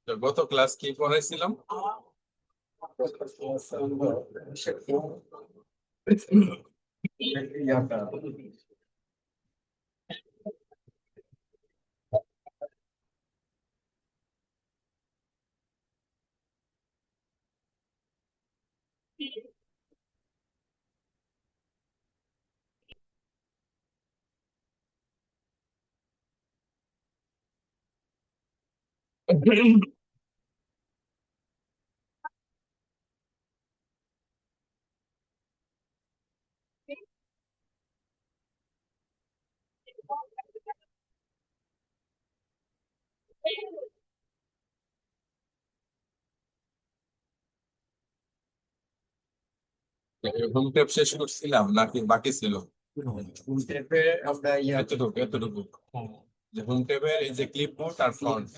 তো গত ক্লাস কি পড়াইছিলাম? হোম ট্যাপ শেষ করছিলাম নাকি বাকি ছিল? এতটুকু এতটুকু যে হোম ট্যাবের এই যে ক্লিপবোর্ড আর ফন্ট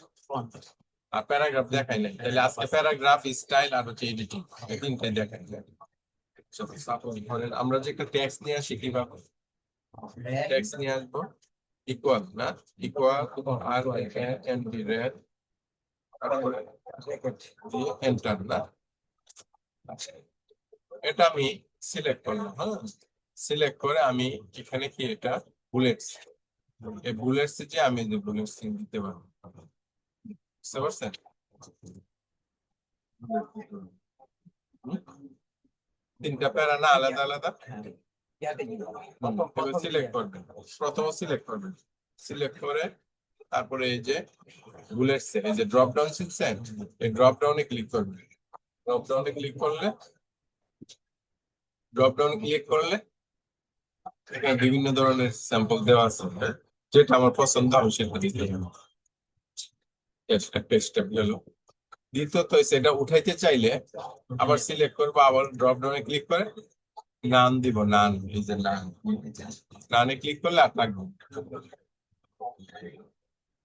আর প্যারাগ্রাফ দেখাই নাই, তাহলে আজকে প্যারাগ্রাফ, স্টাইল আর হচ্ছে এডিটিং, এই তিনটাই দেখাই। ধরেন আমরা যে একটা টেক্সট নিয়ে আসি, কিভাবে টেক্সট নিয়ে আসবো? ইকুয়াল না, ইকুয়াল আর এন ডি রেড, তারপরে এন্টার না। এটা আমি সিলেক্ট করলাম, হ্যাঁ। সিলেক্ট করে আমি এখানে কি এটা বুলেটস, এই বুলেটস যে আমি যে বুলেটস দিতে পারবো, বুঝতে পারছেন? তিনটা প্যারা না, আলাদা আলাদা। সিলেক্ট করবেন, প্রথমে সিলেক্ট করবেন, সিলেক্ট করে তারপরে এই যে বুলেটস, এই যে ড্রপ ডাউন শিখছেন, এই ড্রপ ডাউনে ক্লিক করবেন। ড্রপ ডাউনে ক্লিক করলে, ড্রপ ডাউনে ক্লিক করলে এখানে বিভিন্ন ধরনের স্যাম্পল দেওয়া আছে, হ্যাঁ? যেটা আমার পছন্দ আমি সেটা দিতে হবে। একটা স্টেপ গেল। দ্বিতীয়ত সেটা উঠাইতে চাইলে আবার সিলেক্ট করবো, আবার ড্রপ ডাউনে ক্লিক করে নান দিব, নান, এই যে নান, নানে ক্লিক করলে আর থাকবে।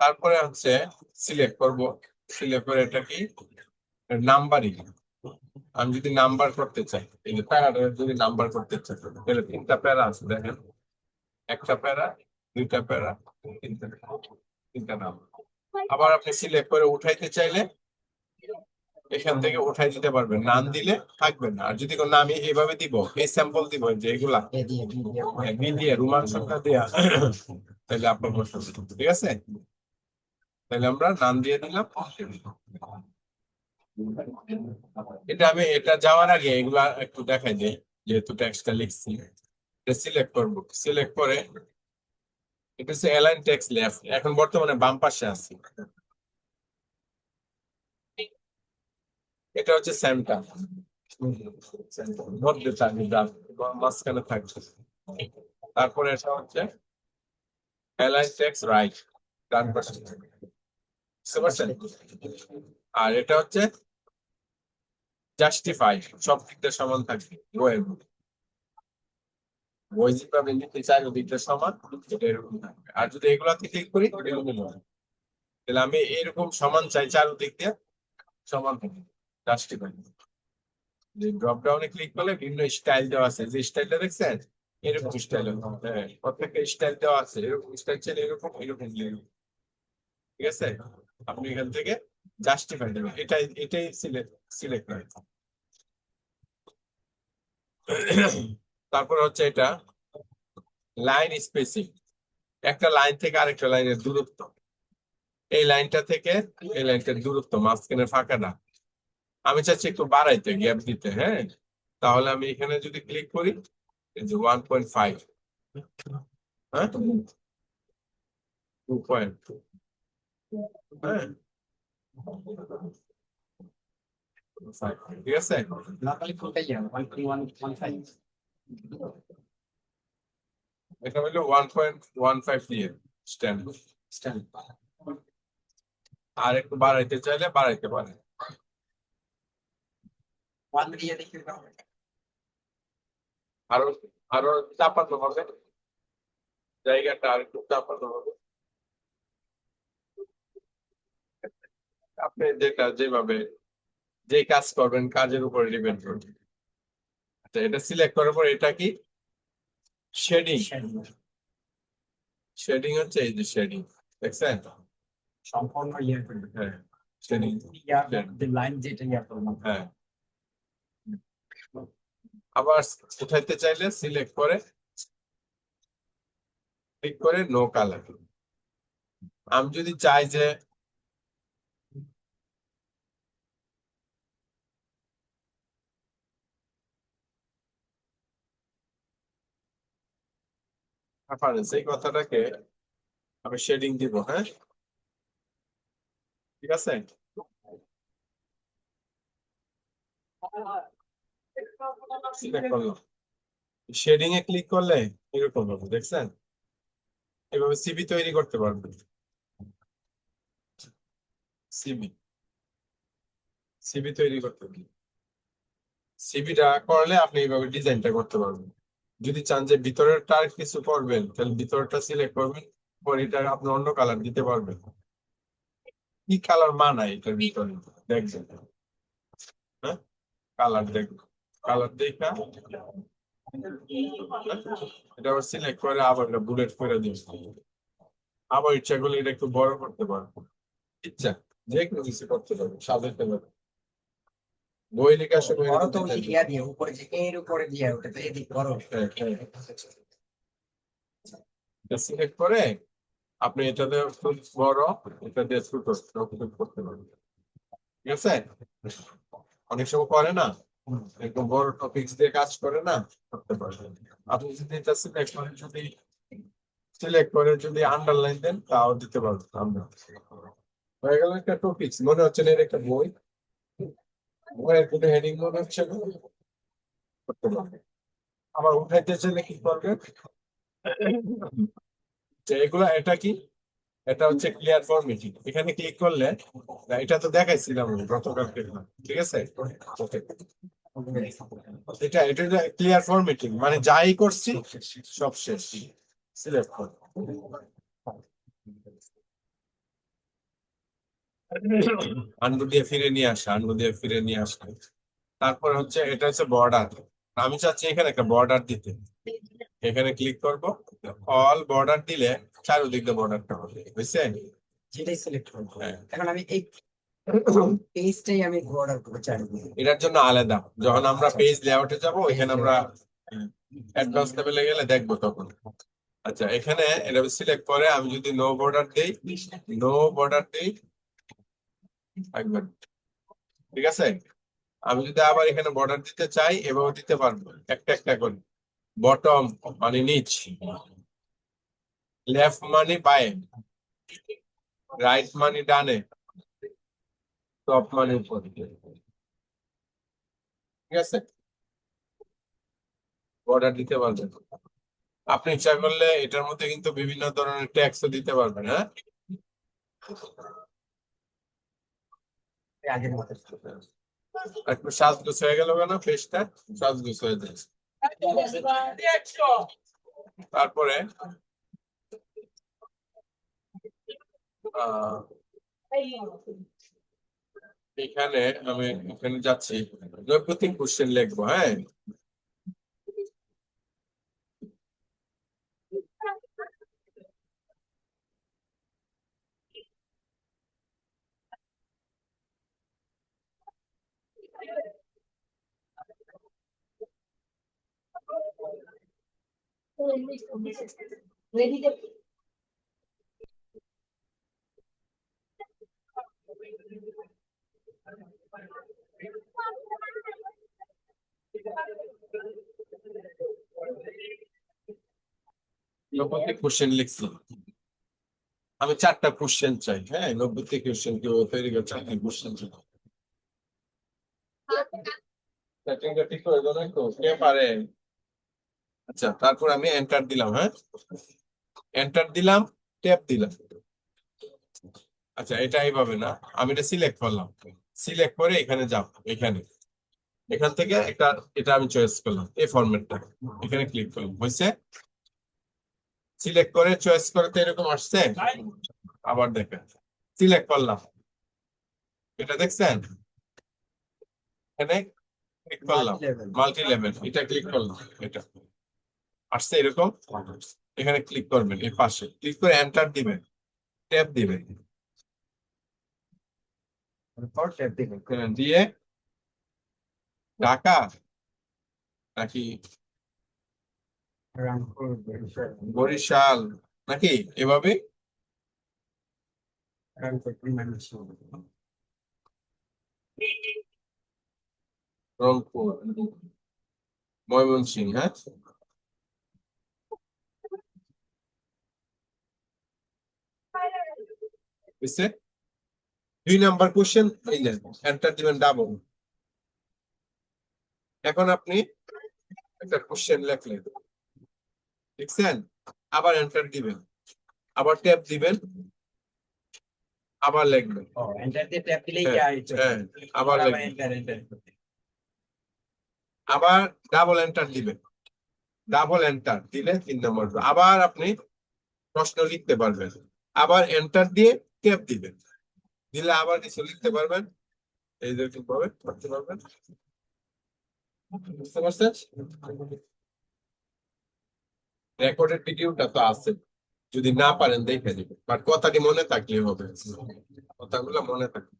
তারপরে হচ্ছে সিলেক্ট করব, সিলেক্ট করে এটা কি নাম্বারিং। আমি যদি নাম্বার করতে চাই, এই যে প্যারাটা যদি নাম্বার করতে চাই, তাহলে তিনটা প্যারা আছে দেখেন, একটা প্যারা, দুইটা প্যারা, তিনটা, তিনটা নাম্বার। আবার আপনি সিলেক্ট করে উঠাইতে চাইলে এখান থেকে উঠাই দিতে পারবেন, নাম দিলে থাকবে না। আর যদি কোনো আমি এইভাবে দিব, এই স্যাম্পল দিব যে এগুলা বি দিয়ে রোমান সংখ্যা দিয়া, তাহলে আপনার প্রশ্ন, ঠিক আছে? তাহলে আমরা নাম দিয়ে দিলাম। এটা আমি এটা যাওয়ার আগে এগুলা একটু দেখাই দিই, যেহেতু টেক্সটটা লিখছি। এটা সিলেক্ট করবো, সিলেক্ট করে এটা হচ্ছে অ্যালাইন টেক্সট লেফট, এখন বর্তমানে বাম পাশে আছে। এটা হচ্ছে সেন্টার, মধ্যে থাকবে, মাঝখানে থাকছে। তারপরে এটা হচ্ছে অ্যালাইন টেক্সট রাইট, ডান পাশে, বুঝতে পারছেন? আর এটা হচ্ছে জাস্টিফাই, সব দিকটা সমান থাকবে বইয়ের মধ্যে। বই যেভাবে লিখতে চাই দিকটা সমান, এটা এরকম থাকবে। আর যদি এগুলাতে ক্লিক করি এরকম হবে। তাহলে আমি এরকম সমান চাই, চারদিক দিয়ে সমান থাকবে, জাস্টিফাই। যে ড্রপ ডাউনে ক্লিক করলে বিভিন্ন স্টাইল দেওয়া আছে, যে স্টাইলটা দেখছেন এরকম স্টাইল, হ্যাঁ প্রত্যেকটা স্টাইল দেওয়া আছে, এরকম স্টাইল চাইলে এরকম, এরকম এরকম। ঠিক আছে, আপনি এখান থেকে জাস্টিফাই দেবেন, এটাই এটাই সিলেক্ট, সিলেক্ট করে। তারপর হচ্ছে এটা লাইন স্পেসিং, একটা লাইন থেকে আরেকটা লাইনের দূরত্ব, এই লাইনটা থেকে এই লাইনটার দূরত্ব, মাঝখানে ফাঁকাটা আমি চাচ্ছি একটু বাড়াইতে, গ্যাপ দিতে, হ্যাঁ। তাহলে আমি এখানে যদি ক্লিক করি, এই যে 1.5, হ্যাঁ 2.2, হ্যাঁ 5, ঠিক আছে। এটা হলো 1.15 দিয়ে স্ট্যান্ড, আর একটু বাড়াইতে চাইলে বাড়াইতে পারে। আরো আরো চাপাতে হবে, জায়গাটা আর একটু চাপাতে হবে। আপনি যেটা যেভাবে যে কাজ করবেন কাজের উপরে ডিপেন্ড করবে। আচ্ছা, এটা সিলেক্ট করার পর এটা কি শেডিং, শেডিং হচ্ছে এই যে শেডিং, দেখছেন? সম্পূর্ণ ইয়ে করবে। হ্যাঁ শেডিং। লাইন যেটা ইয়ে করবো। হ্যাঁ আবার উঠাইতে চাইলে সিলেক্ট করে ক্লিক করে নো কালার। আমি যদি চাই যে রেফারেন্স এই কথাটাকে আমি শেডিং দিব, হ্যাঁ ঠিক আছে। সিলেক্ট করলাম, শেডিং এ ক্লিক করলে এরকম হবে, দেখছেন? এভাবে সিভি তৈরি করতে পারবেন। সিভি সিভি তৈরি করতে পারবেন। সিভিটা করলে আপনি এইভাবে ডিজাইনটা করতে পারবেন। যদি চান যে ভিতরেরটা আর কিছু করবেন তাহলে ভিতরটা সিলেক্ট করবেন, পরে এটা আপনি অন্য কালার দিতে পারবেন। কি কালার মানায় এটার ভিতরে দেখবেন, হ্যাঁ কালার দেখবেন, কালার দেখা এটা আবার সিলেক্ট করে আবার এটা বুলেট করে দিন। আবার ইচ্ছা করলে এটা একটু বড় করতে পারবো, ইচ্ছা যে কোনো কিছু করতে পারবো, সাজাতে পারবো। বই লেখার সময় বড় এরকম তো design ইয়া দিয়ে উপরে যে এর উপরে দিয়ে ওটা তো এদিক বড়। সিলেক্ট করে আপনি এটাতে খুব বড়, এটা দিয়ে ছোট করতে পারবেন, ঠিক আছে। অনেক সময় করে না, একদম বড় টপিকস দিয়ে কাজ করে না, করতে পারবেন। আপনি যদি এটা সিলেক্ট করে যদি আন্ডারলাইন দেন তাও দিতে পারবেন আমরা। হয়ে গেল একটা টপিকস, মনে হচ্ছে না এটা একটা বই, বইয়ের কোনো হেডিং মনে হচ্ছে না, করতে পারবেন। আবার উঠাইতে চাইলে কি করবেন, যে এগুলা এটা কি, এটা হচ্ছে ক্লিয়ার ফরম্যাটিং, এখানে ক্লিক করলে এটা তো দেখাইছিলাম আমি গতকালকে, ঠিক আছে। এটা এটা ক্লিয়ার ফরম্যাটিং মানে যাই করছি সব শেষ, সিলেক্ট কর। আনডু দিয়ে ফিরে নিয়ে আসা, আনডু দিয়ে ফিরে নিয়ে আসা। তারপর হচ্ছে এটা হচ্ছে বর্ডার, আমি চাচ্ছি এখানে একটা বর্ডার দিতে, এখানে ক্লিক করব, অল বর্ডার দিলে চারিদিক দিয়ে বর্ডারটা হবে, বুঝছে? যেটাই সিলেক্ট করবো। হ্যাঁ। এখন আমি এই পেজটাই আমি অর্ডার করতে চাই। এটার জন্য আলাদা, যখন আমরা পেজ লেআউটে যাব এখানে আমরা অ্যাডভান্স লেভেলে গেলে দেখবো তখন। আচ্ছা এখানে এটা সিলেক্ট করে আমি যদি নো বর্ডার দেই, নো বর্ডার দেই একবার, ঠিক আছে। আমি যদি আবার এখানে বর্ডার দিতে চাই এভাবে দিতে পারবো, একটা একটা করে। বটম মানে নিচ, লেফট মানে বায়ে, রাইট মানে ডানে, টপ মানে উপরে, ঠিক আছে। বর্ডার দিতে পারবেন। আপনি ইচ্ছা করলে এটার মধ্যে কিন্তু বিভিন্ন ধরনের ট্যাক্সও দিতে পারবেন, হ্যাঁ। আগের মতো একটু সাজগোছ হয়ে গেল কেন, ফেসটা সাজগোছ হয়ে যাচ্ছে। তারপরে আহ, এখানে আমি এখানে যাচ্ছি, নৈপথিক কোশ্চেন লিখবো, হ্যাঁ। নৈপথিক কোশ্চেন লিখছি, আমি 4টা কোশ্চেন চাই, হ্যাঁ। নৈপথিক কোশ্চেন কেউ তৈরি করে 4টা কোশ্চেন চাই। সেটিংটা ঠিক করে দাও না তো, কে পারে? আচ্ছা তারপর আমি এন্টার দিলাম, হ্যাঁ এন্টার দিলাম, ট্যাপ দিলাম। আচ্ছা এটা এইভাবে না, আমি এটা সিলেক্ট করলাম, সিলেক্ট করে এখানে যাব, এখানে এখান থেকে একটা এটা আমি চয়েস করলাম, এই ফরম্যাটটা, এখানে ক্লিক করলাম, হয়েছে। সিলেক্ট করে চয়েস করতে এরকম আসছে, আবার দেখেন সিলেক্ট করলাম, এটা দেখছেন, এখানে ক্লিক করলাম, মাল্টি লেভেল, এটা ক্লিক করলাম, এটা আসছে এরকম। এখানে ক্লিক করবেন, এই পাশে ক্লিক করে এন্টার দিবেন, ট্যাব দিবেন, তারপর ট্যাপ দিবেন। দিয়ে ঢাকা নাকি রামপুর, বরিশাল, বরিশাল নাকি এভাবে রামপুর, ময়মনসিংহ। রংপুর, ময়মনসিংহ, হ্যাঁ বুঝছে? 2 নাম্বার কোশ্চেন এই নেন, এন্টার দিবেন ডাবল। এখন আপনি একটা কোশ্চেন লিখলেন, লিখছেন, আবার এন্টার দিবেন, আবার ট্যাব দিবেন, আবার লিখবেন, ও, এন্টার দিয়ে ট্যাপ দিলেই হ্যাঁ, চলে হ্যাঁ, যাবে। আবার আবার লিখবেন, এন্টার করতে। আবার ডাবল এন্টার দিবেন, ডাবল এন্টার দিলে 3 নম্বর, আবার আপনি প্রশ্ন লিখতে পারবেন, আবার এন্টার দিয়ে ট্যাব দিবেন, দিলে আবার কিছু লিখতে পারবেন, এই যে ভাবে করতে পারবেন। বুঝতে পারছেন? রেকর্ডেড ভিডিওটা তো আছে, যদি না পারেন দেখে দিবেন, বাট কথাটি মনে থাকলে হবে, কথাগুলো মনে থাকবে।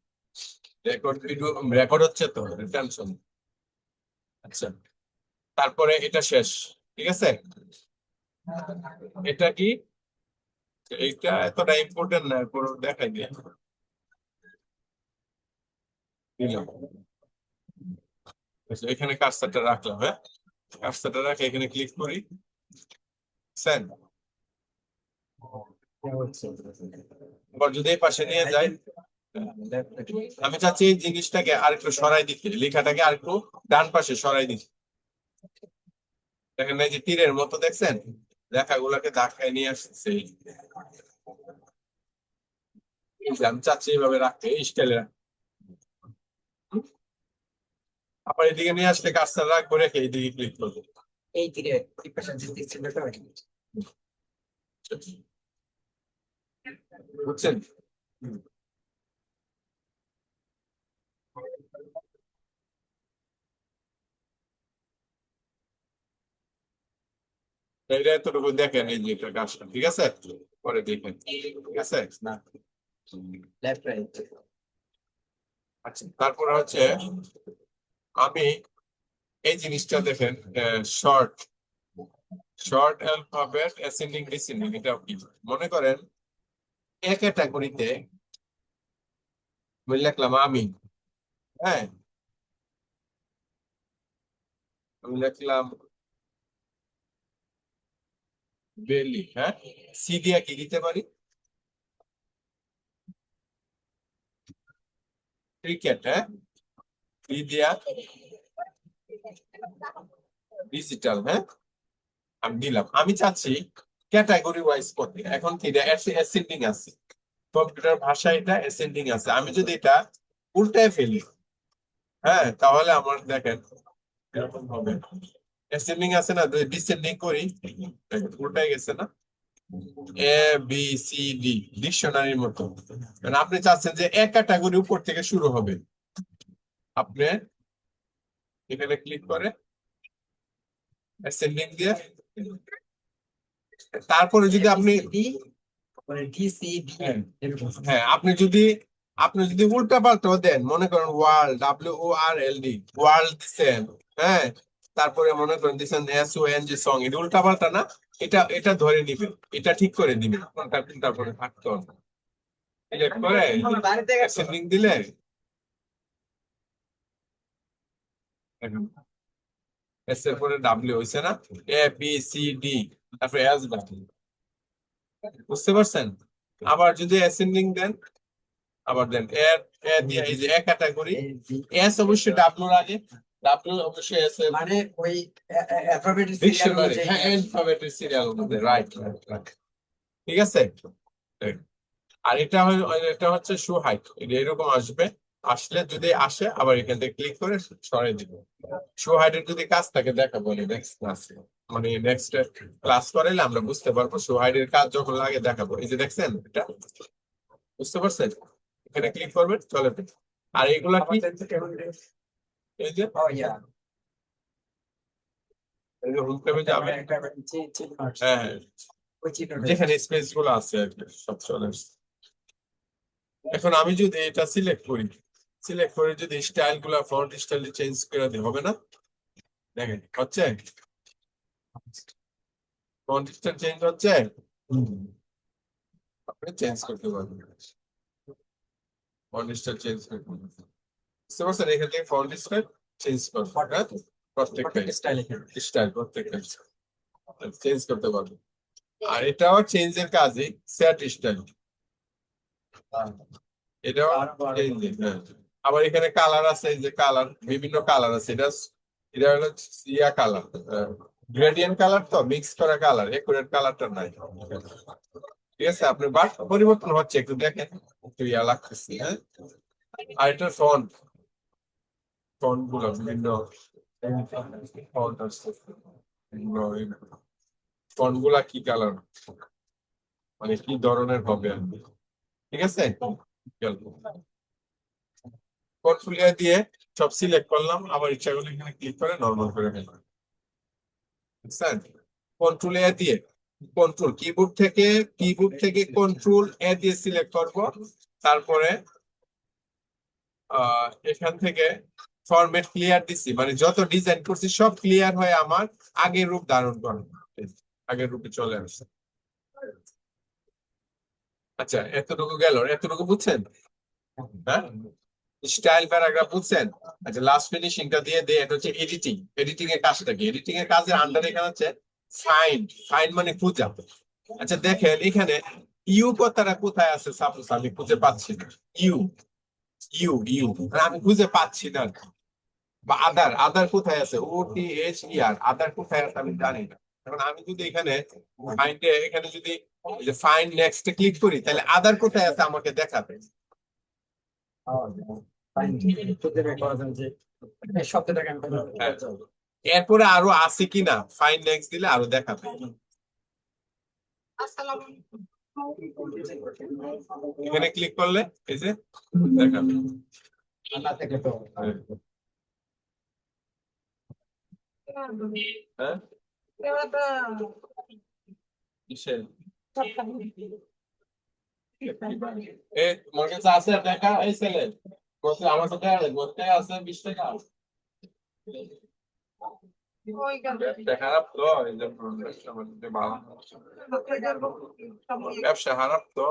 রেকর্ড ভিডিও রেকর্ড হচ্ছে তো, টেনশন। আচ্ছা, তারপরে এটা শেষ, ঠিক আছে? এটা কি, এইটা এতটা ইম্পর্টেন্ট না, পুরো দেখাই দিয়ে দিলাম। আচ্ছা, এখানে কার্সারটা রাখলাম, হ্যাঁ, কার্সারটা রাখে এখানে ক্লিক করি, সেন্ড। আবার যদি এই পাশে নিয়ে যাই, আমি চাচ্ছি এই জিনিসটাকে আরেকটু সরাই দিতে, লেখাটাকে আরেকটু ডান পাশে সরাই দিতে। দেখেন এই যে তীরের মতো দেখছেন, লেখাগুলোকে ধাক্কায় নিয়ে আসছে, এই যে আমি চাচ্ছি এইভাবে রাখতে, এই স্টাইলে রাখতে। আবার এদিকে নিয়ে আসলে কার্সার রাখবো, রেখে এইদিকে ক্লিক করবো। এই তীরে এই পাশে যে তীর চিহ্নটা ওইটা। বুঝছেন? এইটা এতটুকু দেখেন, এই যে এটা কাজটা ঠিক আছে, পরে দেখেন, ঠিক আছে না? Left right. আচ্ছা, তারপরে হচ্ছে আমি এই জিনিসটা দেখেন, short short alphabet ascending descending, এটা কি? মনে করেন এ ক্যাটাগরিতে আমি লিখলাম আমি, হ্যাঁ, আমি লিখলাম বেলি, হ্যাঁ, সি দিয়া কি দিতে পারি? ক্রিকেট, হ্যাঁ, ডি দিয়া ডিজিটাল, হ্যাঁ, আমি দিলাম। আমি চাচ্ছি ক্যাটাগরি ওয়াইজ করতে, এখন কি এটা অ্যাসেন্ডিং আছে, কম্পিউটার ভাষায় এটা অ্যাসেন্ডিং আছে, আমি যদি এটা উল্টায় ফেলি, হ্যাঁ, তাহলে আমার দেখেন এরকম হবে, অ্যাসেন্ডিং আছে না, যদি ডিসেন্ডিং করি দেখেন উল্টায় গেছে না, এ বি সি ডি, ডিকশনারির মতো। মানে আপনি চাচ্ছেন যে এক ক্যাটাগরি উপর থেকে শুরু হবে, আপনি এখানে ক্লিক করে অ্যাসেন্ডিং দিয়ে, তারপরে যদি আপনি ডি, মানে ডি সি ডি হ্যাঁ, এরকম। হ্যাঁ, আপনি যদি উল্টা পাল্টাও দেন, মনে করেন ওয়ার্ল্ড, WORLD, ওয়ার্ল্ড দিচ্ছেন, হ্যাঁ, তারপরে মনে করেন দিচ্ছেন SONG, সং, এটা উল্টা পাল্টা না, এটা এটা ধরে নিবেন, এটা ঠিক করে দিবেন, কোনটা কোনটা করে থাকতে হবে, সিলেক্ট করে বাড়িতে গেছো? সেন্ডিং দিলে দেখেন, এস এর পরে ডাব্লিউ হয়েছে না, ABCD, তারপরে এস বাকি, বুঝতে পারছেন? আবার যদি অ্যাসেন্ডিং দেন, আবার দেন এর, এ দিয়ে এই যে এক ক্যাটাগরি, এই ডি। এস অবশ্যই ডাব্লিউর আগে, ডাব্লিউ অবশ্যই এস এর মানে ওই অ্যালফাবেটের সিরিয়াল ডিকশনারি, অনুযায়ী। হ্যাঁ, অ্যালফাবেটের সিরিয়াল মধ্যে, রাইট রাইট, ঠিক আছে। আর এটা হচ্ছে শো হাইট, এটা এরকম আসবে, আসলে যদি আসে আবার এখান থেকে ক্লিক করে সরাই দিব। শো হাইটের যদি কাজ থাকে দেখাবো নেক্সট ক্লাসে, মানে নেক্সট ক্লাস করাইলে আমরা বুঝতে পারবো শো হাইটের কাজ যখন লাগে দেখাবো। এই যে দেখছেন এটা, বুঝতে পারছেন? এখানে ক্লিক করবেন, চলে যাবে। আর এগুলা কি, এই যে ও ইয়া, হোম ট্যাবে যাবে, একটা চিহ্ন আসছে। হ্যাঁ, হ্যাঁ, ওই চিহ্নটা। যেখানে স্পেস গুলো আছে আর কি সব চলে আসছে। এখন আমি যদি এটা সিলেক্ট করে যদি স্টাইল গুলা ফন্ট স্টাইল চেঞ্জ করে দিই হবে না? দেখেন হচ্ছে ফন্ট স্টাইল চেঞ্জ হচ্ছে, আপনি চেঞ্জ করতে পারবেন ফন্ট স্টাইল চেঞ্জ করতে পারবেন। বুঝতে পারছেন? এখান থেকে ফন্ট স্টাইল চেঞ্জ করবেন, হ্যাঁ? প্রত্যেকটা স্টাইল স্টাইল প্রত্যেকটা চেঞ্জ করতে পারবেন। আর এটাও চেঞ্জের কাজে সেট স্টাইল, এটাও চেঞ্জ। হ্যাঁ, আবার এখানে কালার আছে, এই যে কালার বিভিন্ন কালার আছে, এটা এটা হলো ইয়া কালার, গ্রেডিয়েন্ট কালার, তো মিক্স করা কালার, একুরেট কালারটা নাই। ঠিক আছে, আপনি বাট পরিবর্তন হচ্ছে, একটু দেখেন, একটু ইয়া লাগতেছে, হ্যাঁ। আর এটা ফন্ট, ফন্ট গুলো বিভিন্ন ফন্ট আছে, ফন্ট গুলা কি কালার, মানে কি ধরনের হবে আর কি। ঠিক আছে, কন্ট্রোল দিয়ে সব সিলেক্ট করলাম, আবার ইচ্ছা করলে এখানে ক্লিক করে নরমাল করে ফেললাম। বুঝছেন? কন্ট্রোল দিয়ে কিবোর্ড থেকে কন্ট্রোল দিয়ে সিলেক্ট করব, তারপরে এখান থেকে ফরম্যাট ক্লিয়ার দিছি, মানে যত ডিজাইন করছি সব ক্লিয়ার হয়ে আমার আগের রূপ ধারণ করে, আগের রূপে চলে আসছে। আচ্ছা, এতটুকু গেল, এতটুকু বুঝছেন? হ্যাঁ, স্টাইল প্যারাগ্রাফ বুঝছেন? আচ্ছা, লাস্ট ফিনিশিংটা দিয়ে দে, এটা হচ্ছে এডিটিং। এডিটিং এর কাজটা কি? এডিটিং এর কাজের আন্ডারে এখানে হচ্ছে ফাইন্ড। ফাইন্ড মানে খুঁজা। আচ্ছা দেখেন এখানে ইউ কথাটা কোথায় আছে, সাপোজ আমি খুঁজে পাচ্ছি না। ইউ ইউ ইউ আমি খুঁজে পাচ্ছি না। বা আদার, আদার কোথায় আছে, OTHER, আদার কোথায় আছে আমি জানি না। এখন আমি যদি এখানে ফাইন্ডে, এখানে যদি ফাইন্ড নেক্সট ক্লিক করি, তাহলে আদার কোথায় আছে আমাকে দেখাবে। শব্দটাকে আমি হ্যাঁ, এরপরে আরো আছে কিনা ফাইন্ড নেক্সট দিলে আরো দেখাবে। এখানে ক্লিক করলে এই যে দেখাবে। হ্যাঁ, কিসের? এ তোমার কাছে আছে টাকা, এই ছেলে বলছে আমার সাথে বলতে আছে 20 টাকা। ব্যবসা খারাপ তো, এই যে ব্যবসা বাণিজ্য ভালো না। ব্যবসা খারাপ তো।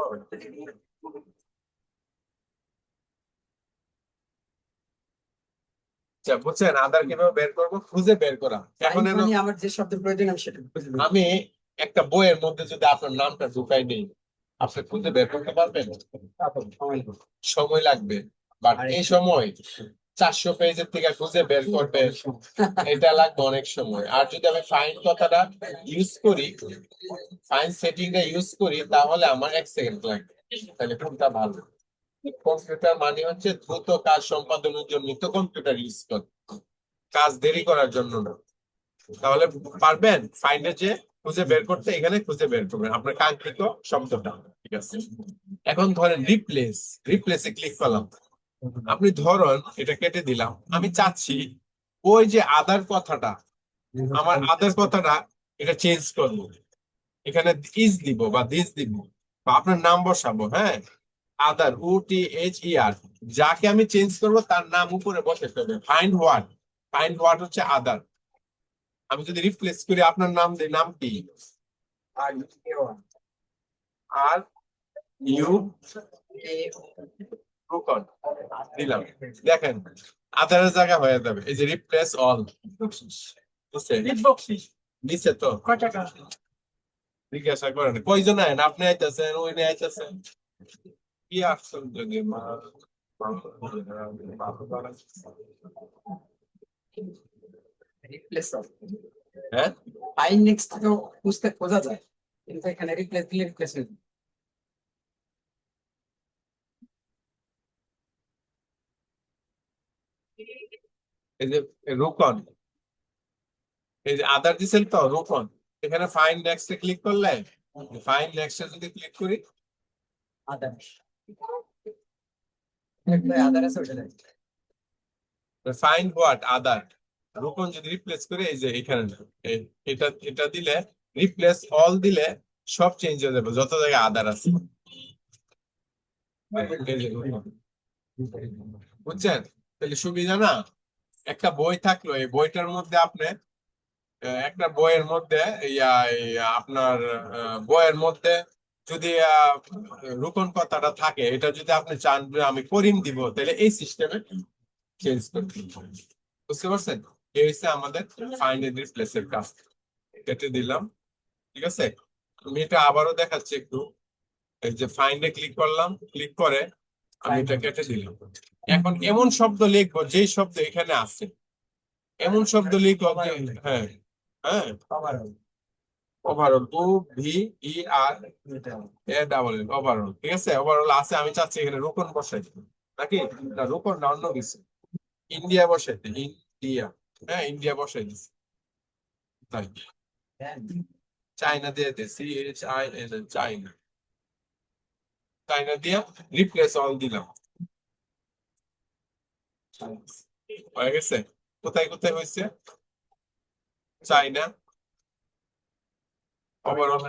আচ্ছা বুঝছেন, আধার কিভাবে বের করবো, খুঁজে বের করা। এখন ফাইন্ড হলো মানে আমার যে শব্দের প্রয়োজন আমি সেটা খুঁজে বের আমি একটা বইয়ের মধ্যে যদি আপনার নামটা ঢুকাই নেই, আপনি খুঁজে বের করতে পারবেন? করি। সময় লাগবে, বাট আর এই সময় 400 পেজের থেকে খুঁজে বের করবে, এটা লাগবে অনেক সময়। আর যদি আমি ফাইন্ড কথাটা ইউজ করি, ফাইন্ড সেটিংটা ইউজ করি, তাহলে আমার 1 সেকেন্ড লাগবে। তাহলে কোনটা ভালো? কম্পিউটার মানে হচ্ছে দ্রুত কাজ সম্পাদনের জন্য তো কম্পিউটার ইউজ করে, কাজ দেরি করার জন্য না। তাহলে পারবেন ফাইন্ডে যে খুঁজে বের করতে, এখানে খুঁজে বের করবেন আপনার কাঙ্ক্ষিত শব্দটা। ঠিক আছে, এখন ধরেন রিপ্লেসে ক্লিক করলাম। আপনি ধরুন এটা কেটে দিলাম, আমি চাচ্ছি ওই যে আদার কথাটা, আমার আদার কথাটা এটা চেঞ্জ করবো, এখানে ইজ দিব বা দিস দিব, বা আপনার নাম বসাবো, হ্যাঁ। আদার, OTHER, যাকে আমি চেঞ্জ করব তার নাম উপরে বসাতে হবে। ফাইন্ড হোয়াট হচ্ছে আদার। আমি যদি রিপ্লেস করি, আপনার নাম দিই, নাম কি? আর ইউ রুকন দিলাম, দেখেন আদারের জায়গা হয়ে যাবে, এই যে রিপ্লেস অল। নিচে তো জিজ্ঞাসা করেন কয়জন আছেন, আপনি আইতেছেন, ওই নিয়ে আইতেছেন, কি আসছেন যদি রিপ্লেস হ্যাঁ। ফাইন্ড নেক্সট তো বুঝতে বোঝা যায়, কিন্তু এখানে রিপ্লেস দিলে রিপ্লেস হয়ে যাবে। এই যে রুকন, এই যে আদার দিছেন তো রুকন, এখানে ফাইন্ড নেক্সট এ ক্লিক করলে, ফাইন্ড নেক্সট এ যদি ক্লিক করি, আদার্স আদার আছে ওটা দেখ। ফাইন্ড হোয়াট আদার, রুকন যদি রিপ্লেস করে, এই যে এখানে এটা এটা দিলে, রিপ্লেস অল দিলে সব চেঞ্জ হয়ে যাবে যত জায়গায় আদার আছে। এই যে, বুঝছেন? তাহলে সুবিধা না? একটা বই থাকলো, এই বইটার মধ্যে আপনি একটা বইয়ের মধ্যে আপনার বইয়ের মধ্যে যদি রোপণ কথাটা থাকে, এটা যদি আপনি চান যে আমি করিম দিব, তাহলে এই সিস্টেমে চেঞ্জ করতে হবে। বুঝতে পারছেন? এই হচ্ছে আমাদের ফাইন্ড এন্ড রিপ্লেস এর কাজ। কেটে দিলাম, ঠিক আছে। আমি এটা আবারও দেখাচ্ছি একটু। এই যে ফাইন্ডে ক্লিক করলাম, ক্লিক করে আমি এটা কেটে দিলাম। এখন এমন শব্দ লিখবো যেই শব্দ এখানে আছে, এমন শব্দ লিখবো হ্যাঁ, হ্যাঁ, ওভারঅল, OVER ওভারঅল, ঠিক আছে। ওভারঅল আছে, আমি চাচ্ছি এখানে রোপণ বসাই দিতে। নাকি না, রোপণ না, অন্য কিছু। ইন্ডিয়া বসাই দিই, ইন্ডিয়া। হ্যাঁ, ইন্ডিয়া বসাই দিচ্ছি। তাই চাইনা দিয়ে দিচ্ছি, চাইনা, চাইনা দিয়ে রিপ্লেস অল দিলাম। হয়ে গেছে? কোথায় কোথায় হয়েছে? চাইনা, ওভারঅল,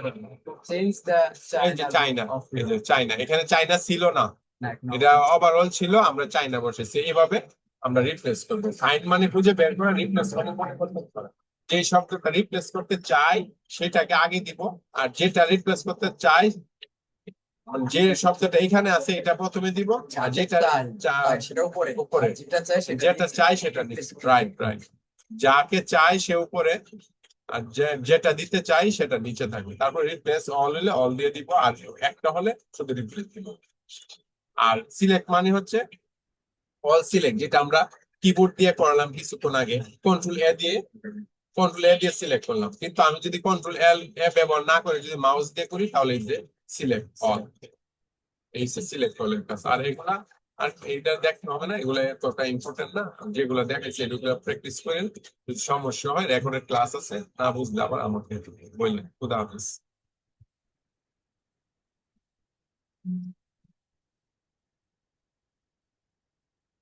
Change the এই যে China চাইনা, of এই যে চাইনা, এখানে চাইনা ছিল না, no. এটা ওভারঅল ছিল, আমরা চাইনা বসেছি। এভাবে আমরা রিপ্লেস করবো। ফাইন্ড মানে খুঁজে বের করা, রিপ্লেস মানে পরিবর্তন করা। যে শব্দটা রিপ্লেস করতে চাই সেটাকে আগে দিব, আর যেটা রিপ্লেস করতে চাই, মানে যে শব্দটা এখানে আছে এটা প্রথমে দিব, আর যেটা সেটা উপরে উপরে, যেটা চাই সেটা যেটা চাই সেটা নিচে। Right, right. যাকে চাই সে উপরে, আর যেটা দিতে চাই সেটা নিচে থাকবে। তারপর রিপ্লেস অল হলে অল দিয়ে দিব, আর একটা হলে শুধু রিপ্লেস দিব। আর সিলেক্ট মানে হচ্ছে অল সিলেক্ট, যেটা আমরা কিবোর্ড দিয়ে করলাম কিছুক্ষণ আগে। কন্ট্রোল এ দিয়ে সিলেক্ট করলাম, কিন্তু আমি যদি কন্ট্রোল এ ব্যবহার না করে যদি মাউস দিয়ে করি, তাহলে এই যে সিলেক্ট অল, এই সিলেক্ট করলেন কাজ। আর এগুলা আর এইটা দেখতে হবে না, এগুলো এতটা ইম্পর্টেন্ট না। যেগুলো দেখাইছে এগুলো প্র্যাকটিস করেন। যদি সমস্যা হয়, রেকর্ডেড ক্লাস আছে, না বুঝলে আবার আমাকে বললেন। খুদা হাফেজ।